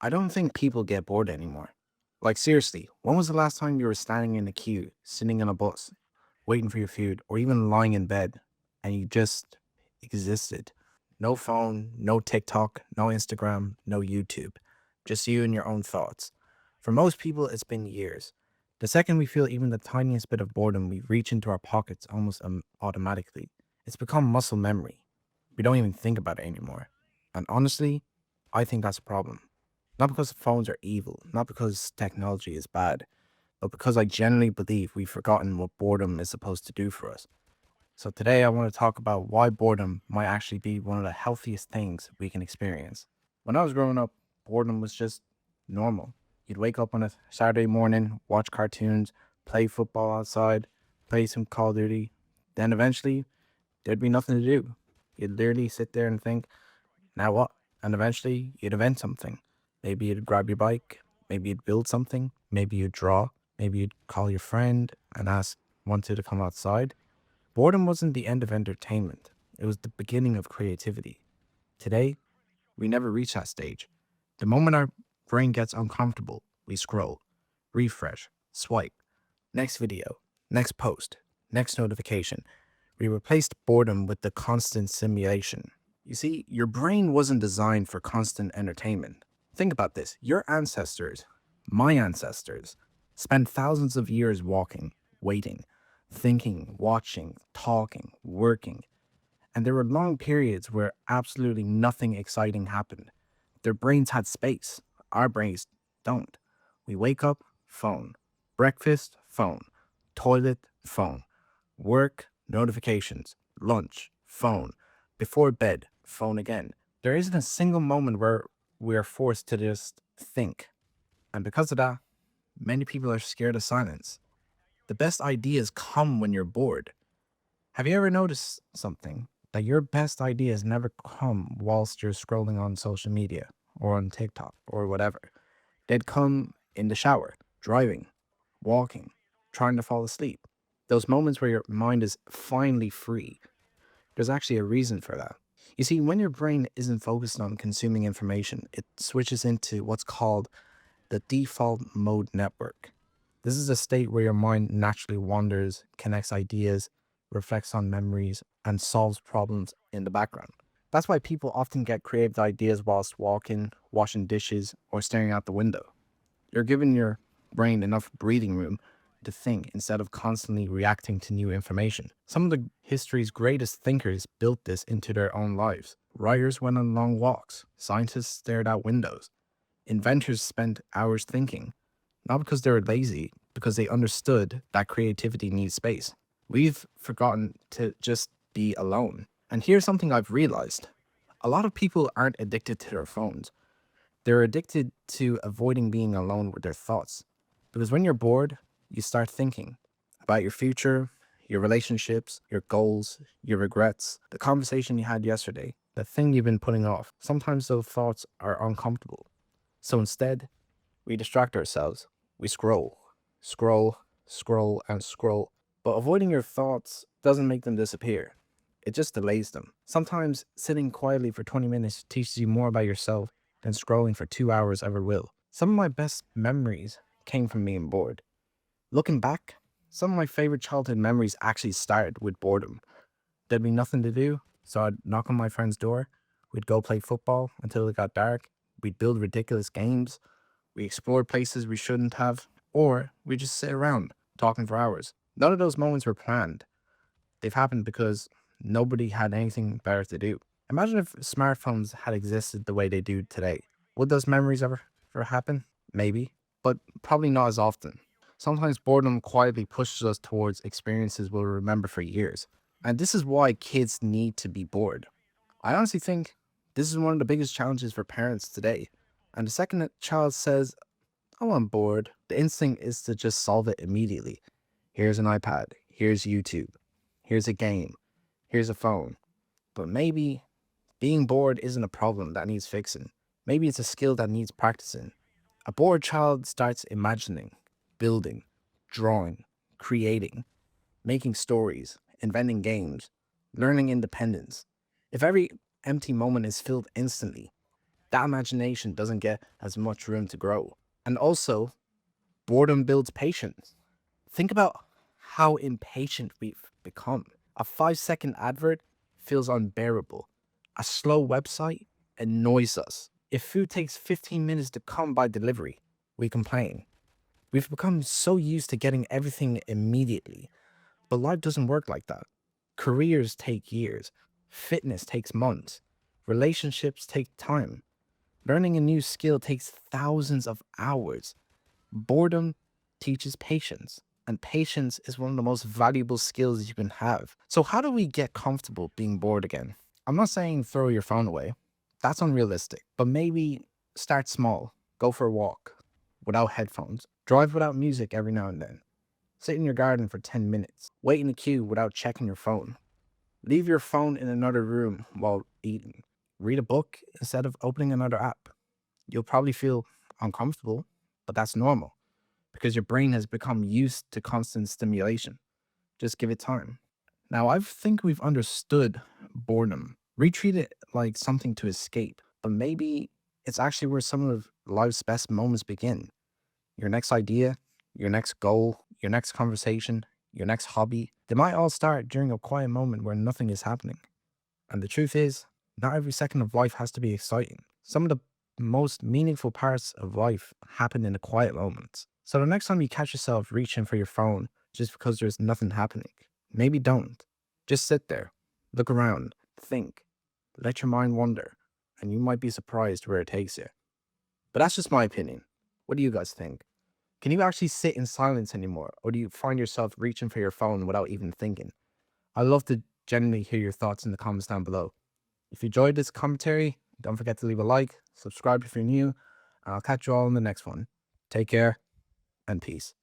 I don't think people get bored anymore. Like, seriously, when was the last time you were standing in a queue, sitting in a bus, waiting for your food, or even lying in bed and you just existed? No phone, no TikTok, no Instagram, no YouTube. Just you and your own thoughts. For most people, it's been years. The second we feel even the tiniest bit of boredom, we reach into our pockets almost automatically. It's become muscle memory. We don't even think about it anymore. And honestly, I think that's a problem. Not because phones are evil, not because technology is bad, but because I genuinely believe we've forgotten what boredom is supposed to do for us. So today I want to talk about why boredom might actually be one of the healthiest things we can experience. When I was growing up, boredom was just normal. You'd wake up on a Saturday morning, watch cartoons, play football outside, play some Call of Duty. Then eventually there'd be nothing to do. You'd literally sit there and think, now what? And eventually you'd invent something. Maybe you'd grab your bike, maybe you'd build something, maybe you'd draw, maybe you'd call your friend and ask wanted to come outside. Boredom wasn't the end of entertainment. It was the beginning of creativity. Today, we never reach that stage. The moment our brain gets uncomfortable, we scroll, refresh, swipe, next video, next post, next notification. We replaced boredom with the constant simulation. You see, your brain wasn't designed for constant entertainment. Think about this. Your ancestors, my ancestors, spent thousands of years walking, waiting, thinking, watching, talking, working. And there were long periods where absolutely nothing exciting happened. Their brains had space. Our brains don't. We wake up, phone. Breakfast, phone. Toilet, phone. Work, notifications. Lunch, phone. Before bed, phone again. There isn't a single moment where we are forced to just think. And because of that, many people are scared of silence. The best ideas come when you're bored. Have you ever noticed something? That your best ideas never come whilst you're scrolling on social media or on TikTok or whatever. They'd come in the shower, driving, walking, trying to fall asleep. Those moments where your mind is finally free. There's actually a reason for that. You see, when your brain isn't focused on consuming information, it switches into what's called the default mode network. This is a state where your mind naturally wanders, connects ideas, reflects on memories, and solves problems in the background. That's why people often get creative ideas whilst walking, washing dishes, or staring out the window. You're giving your brain enough breathing room to think instead of constantly reacting to new information. Some of the history's greatest thinkers built this into their own lives. Writers went on long walks, scientists stared out windows, inventors spent hours thinking, not because they were lazy, because they understood that creativity needs space. We've forgotten to just be alone. And here's something I've realized. A lot of people aren't addicted to their phones. They're addicted to avoiding being alone with their thoughts. Because when you're bored, you start thinking about your future, your relationships, your goals, your regrets, the conversation you had yesterday, the thing you've been putting off. Sometimes those thoughts are uncomfortable. So instead, we distract ourselves. We scroll, scroll, scroll, and scroll. But avoiding your thoughts doesn't make them disappear. It just delays them. Sometimes sitting quietly for 20 minutes teaches you more about yourself than scrolling for 2 hours ever will. Some of my best memories came from being bored. Looking back, some of my favorite childhood memories actually started with boredom. There'd be nothing to do, so I'd knock on my friend's door. We'd go play football until it got dark. We'd build ridiculous games. We explored places we shouldn't have, or we just sit around talking for hours. None of those moments were planned. They've happened because nobody had anything better to do. Imagine if smartphones had existed the way they do today. Would those memories ever happen? Maybe, but probably not as often. Sometimes boredom quietly pushes us towards experiences we'll remember for years. And this is why kids need to be bored. I honestly think this is one of the biggest challenges for parents today. And the second a child says, "Oh, I'm bored," the instinct is to just solve it immediately. Here's an iPad, here's YouTube, here's a game, here's a phone. But maybe being bored isn't a problem that needs fixing. Maybe it's a skill that needs practicing. A bored child starts imagining, building, drawing, creating, making stories, inventing games, learning independence. If every empty moment is filled instantly, that imagination doesn't get as much room to grow. And also, boredom builds patience. Think about how impatient we've become. A 5-second advert feels unbearable. A slow website annoys us. If food takes 15 minutes to come by delivery, we complain. We've become so used to getting everything immediately, but life doesn't work like that. Careers take years, fitness takes months, relationships take time. Learning a new skill takes thousands of hours. Boredom teaches patience, and patience is one of the most valuable skills you can have. So, how do we get comfortable being bored again? I'm not saying throw your phone away, that's unrealistic, but maybe start small. Go for a walk without headphones, drive without music every now and then, sit in your garden for 10 minutes, wait in a queue without checking your phone, leave your phone in another room while eating, read a book instead of opening another app. You'll probably feel uncomfortable, but that's normal because your brain has become used to constant stimulation. Just give it time. Now, I think we've understood boredom. We treat it like something to escape, but maybe it's actually where some of life's best moments begin. Your next idea, your next goal, your next conversation, your next hobby, they might all start during a quiet moment where nothing is happening. And the truth is, not every second of life has to be exciting. Some of the most meaningful parts of life happen in the quiet moments. So the next time you catch yourself reaching for your phone just because there's nothing happening, maybe don't. Just sit there, look around, think, let your mind wander, and you might be surprised where it takes you. But that's just my opinion. What do you guys think? Can you actually sit in silence anymore, or do you find yourself reaching for your phone without even thinking? I'd love to genuinely hear your thoughts in the comments down below. If you enjoyed this commentary, don't forget to leave a like, subscribe if you're new, and I'll catch you all in the next one. Take care and peace.